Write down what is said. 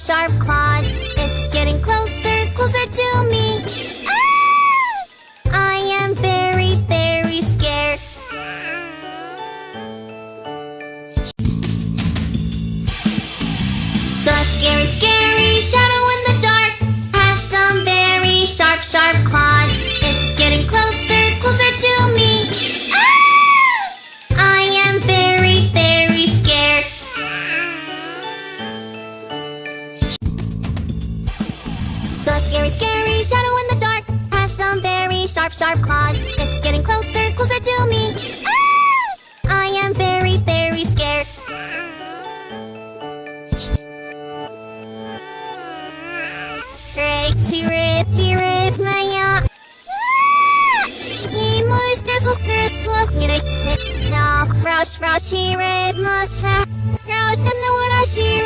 sharp claws. It's getting closer, closer to me. Ah! I am very, very scared. The scary, scary shadow in the dark has some very sharp, sharp claws. It's getting closer, closer to me. Ah! I am very, very scared. The scary, scary shadow in the dark has some very sharp, sharp claws. It's getting closer, closer to me. Ah! I am very, very scared. Crazy rippy rip maya. He moves grizzle grizzle. Rush rush he rip masa. Rouse in the wood I she